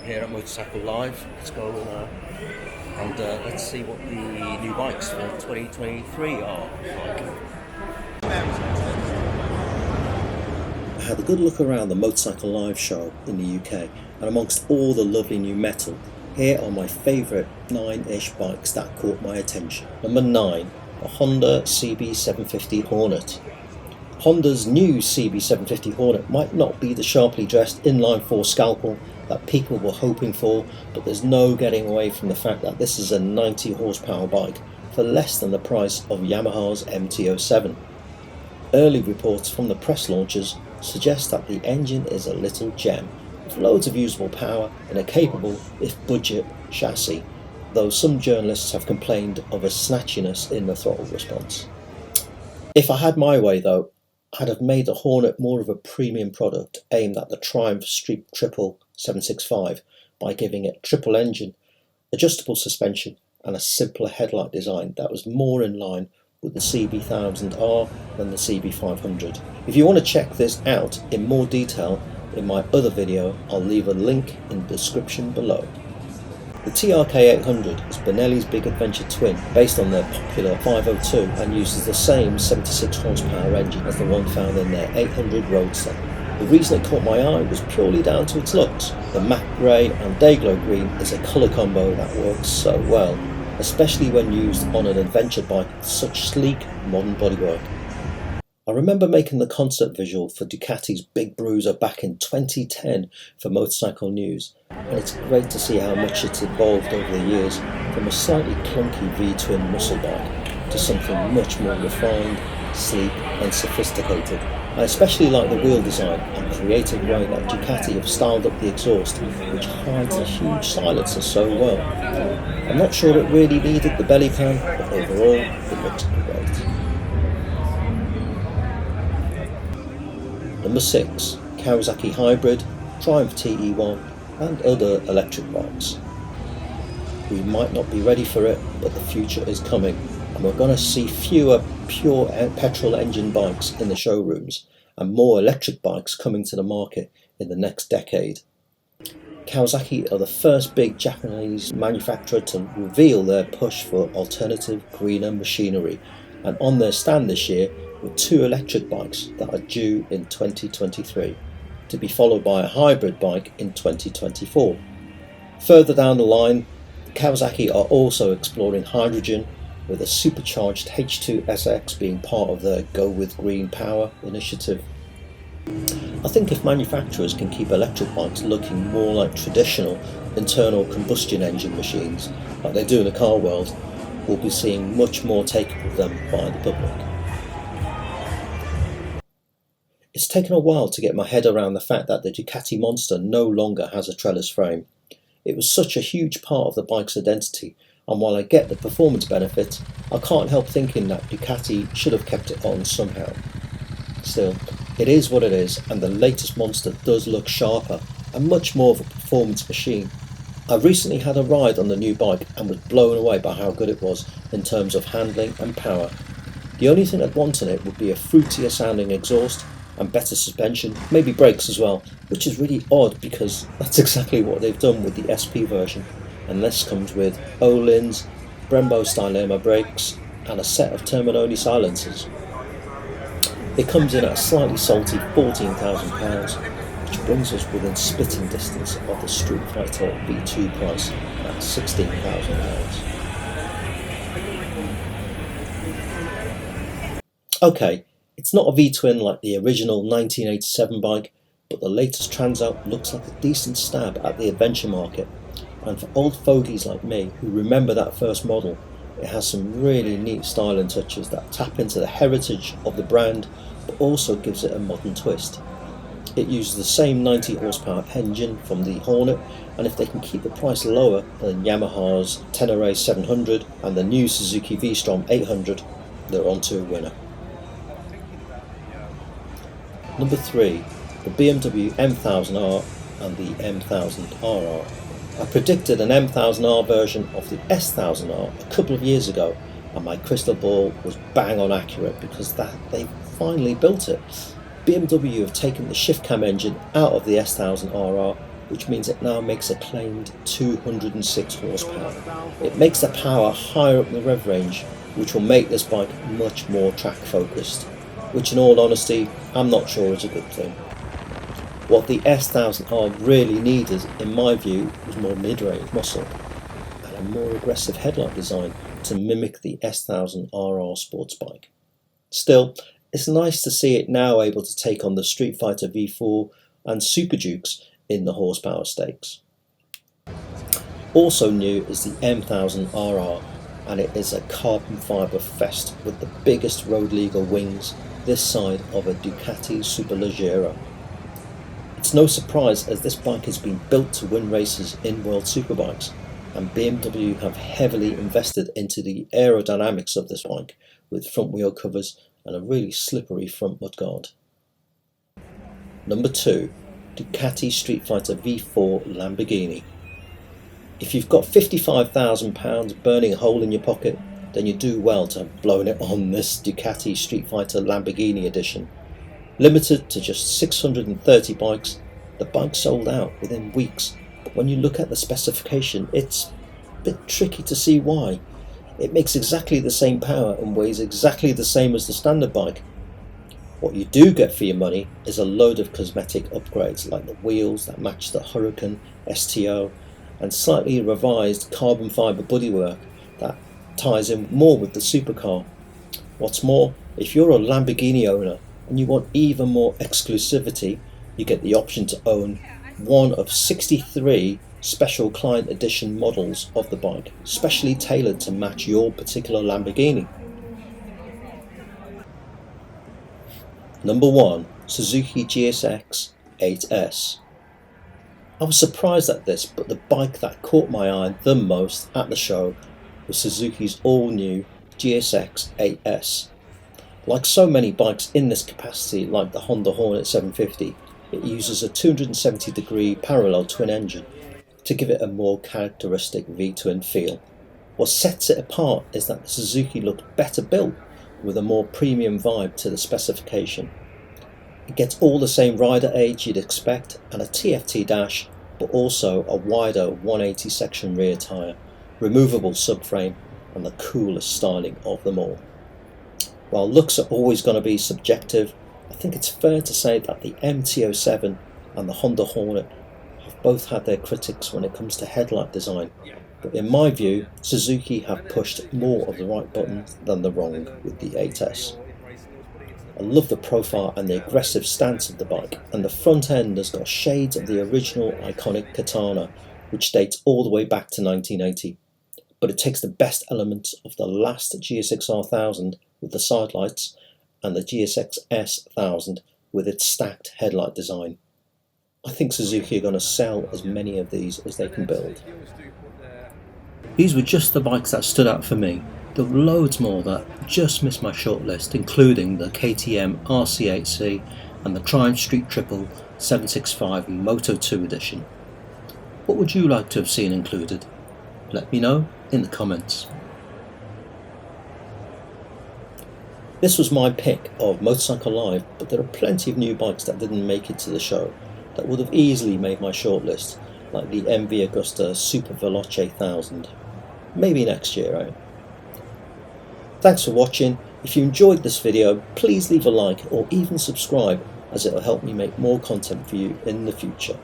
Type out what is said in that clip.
here at Motorcycle Live. Let's go and let's see what the new bikes for 2023 are like. I had a good look around the Motorcycle Live show in the UK, and amongst all the lovely new metal, here are my favourite 9-ish bikes that caught my attention. Number 9, the Honda CB750 Hornet. Honda's new CB750 Hornet might not be the sharply dressed inline 4 scalpel that people were hoping for, but there's no getting away from the fact that this is a 90 horsepower bike for less than the price of Yamaha's MT-07. Early reports from the press launchers suggest that the engine is a little gem, with loads of usable power and a capable, if budget, chassis, though some journalists have complained of a snatchiness in the throttle response. If I had my way though, I'd have made the Hornet more of a premium product aimed at the Triumph Street Triple 765 by giving it triple engine, adjustable suspension and a simpler headlight design that was more in line with the CB1000R than the CB500. If you want to check this out in more detail in my other video, I'll leave a link in the description below. The TRK800 is Benelli's big adventure twin based on their popular 502 and uses the same 76 horsepower engine as the one found in their 800 Roadster. The reason it caught my eye was purely down to its looks. The matte grey and Dayglow green is a colour combo that works so well, especially when used on an adventure bike with such sleek modern bodywork. I remember making the concept visual for Ducati's Big Bruiser back in 2010 for Motorcycle News, and it's great to see how much it's evolved over the years from a slightly clunky V-twin muscle bike to something much more refined, sleek and sophisticated. I especially like the wheel design and creative way that Ducati have styled up the exhaust, which hides a huge silencer so well. I'm not sure it really needed the belly pan, but overall it looks great. Number 6, Kawasaki Hybrid, Triumph TE1 and other electric bikes. We might not be ready for it, but the future is coming, and we're going to see fewer pure petrol engine bikes in the showrooms and more electric bikes coming to the market in the next decade. Kawasaki are the first big Japanese manufacturer to reveal their push for alternative, greener machinery, and on their stand this year with 2 electric bikes that are due in 2023, to be followed by a hybrid bike in 2024. Further down the line, Kawasaki are also exploring hydrogen, with a supercharged H2SX being part of their Go With Green Power initiative. I think if manufacturers can keep electric bikes looking more like traditional internal combustion engine machines, like they do in the car world, we'll be seeing much more take of them by the public. It's taken a while to get my head around the fact that the Ducati Monster no longer has a trellis frame. It was such a huge part of the bike's identity, and while I get the performance benefit, I can't help thinking that Ducati should have kept it on somehow. Still, it is what it is, and the latest Monster does look sharper and much more of a performance machine. I recently had a ride on the new bike and was blown away by how good it was in terms of handling and power. The only thing I'd want in it would be a fruitier sounding exhaust and better suspension, maybe brakes as well, which is really odd because that's exactly what they've done with the SP version, and this comes with Öhlins, Brembo Stylema brakes and a set of Terminoni silencers. It comes in at a slightly salty £14,000, which brings us within spitting distance of the STREETFIGHTER B2 price at £16,000. Okay, it's not a V-twin like the original 1987 bike, but the latest TRANSALP looks like a decent stab at the adventure market, and for old fogies like me who remember that first model, it has some really neat styling touches that tap into the heritage of the brand, but also gives it a modern twist. It uses the same 90 horsepower engine from the Hornet, and if they can keep the price lower than Yamaha's Tenere 700 and the new Suzuki V-Strom 800, they're onto a winner. Number 3, the BMW M1000R and the M1000RR. I predicted an M1000R version of the S1000R a couple of years ago, and my crystal ball was bang on accurate because they finally built it. BMW have taken the shift cam engine out of the S1000RR which means it now makes a claimed 206 horsepower. It makes the power higher up the rev range, which will make this bike much more track focused, which in all honesty I'm not sure is a good thing. What the S1000R really needed, in my view, was more mid-range muscle and a more aggressive headlight design to mimic the S1000RR sports bike. Still, it's nice to see it now able to take on the Street Fighter V4 and Super Dukes in the horsepower stakes. Also new is the M1000RR, and it is a carbon fibre fest with the biggest road legal wings this side of a Ducati Superleggera. It's no surprise, as this bike has been built to win races in World Superbikes, and BMW have heavily invested into the aerodynamics of this bike with front wheel covers and a really slippery front mudguard. Number 2, Ducati Street Fighter V4 Lamborghini. If you've got £55,000 burning a hole in your pocket, then you do well to have blown it on this Ducati Street Fighter Lamborghini edition. Limited to just 630 bikes, the bike sold out within weeks, but when you look at the specification, it's a bit tricky to see why. It makes exactly the same power and weighs exactly the same as the standard bike. What you do get for your money is a load of cosmetic upgrades like the wheels that match the Hurricane STO and slightly revised carbon fibre bodywork that ties in more with the supercar. What's more, if you're a Lamborghini owner and you want even more exclusivity, you get the option to own one of 63 special client edition models of the bike, specially tailored to match your particular Lamborghini. Number 1, Suzuki GSX 8S. I was surprised at this, but the bike that caught my eye the most at the show was Suzuki's all-new GSX 8S. Like so many bikes in this capacity, like the Honda Hornet 750, it uses a 270-degree parallel twin engine to give it a more characteristic V-twin feel. What sets it apart is that the Suzuki looked better built with a more premium vibe to the specification. It gets all the same rider age you'd expect and a TFT dash, but also a wider 180 section rear tyre, removable subframe and the coolest styling of them all. While looks are always going to be subjective, I think it's fair to say that the MT-07 and the Honda Hornet have both had their critics when it comes to headlight design, but in my view, Suzuki have pushed more of the right buttons than the wrong with the 8S. I love the profile and the aggressive stance of the bike, and the front end has got shades of the original iconic Katana, which dates all the way back to 1980. But it takes the best elements of the last GSX-R 1000 with the side lights and the GSX-S 1000 with its stacked headlight design. I think Suzuki are going to sell as many of these as they can build. These were just the bikes that stood out for me. There were loads more that just missed my shortlist, including the KTM RC8C and the Triumph Street Triple 765 Moto 2 edition. What would you like to have seen included? Let me know in the comments. This was my pick of Motorcycle Live, but there are plenty of new bikes that didn't make it to the show that would have easily made my shortlist, like the MV Agusta Super Veloce 1000. Maybe next year, eh? Thanks for watching. If you enjoyed this video, please leave a like or even subscribe, as it will help me make more content for you in the future.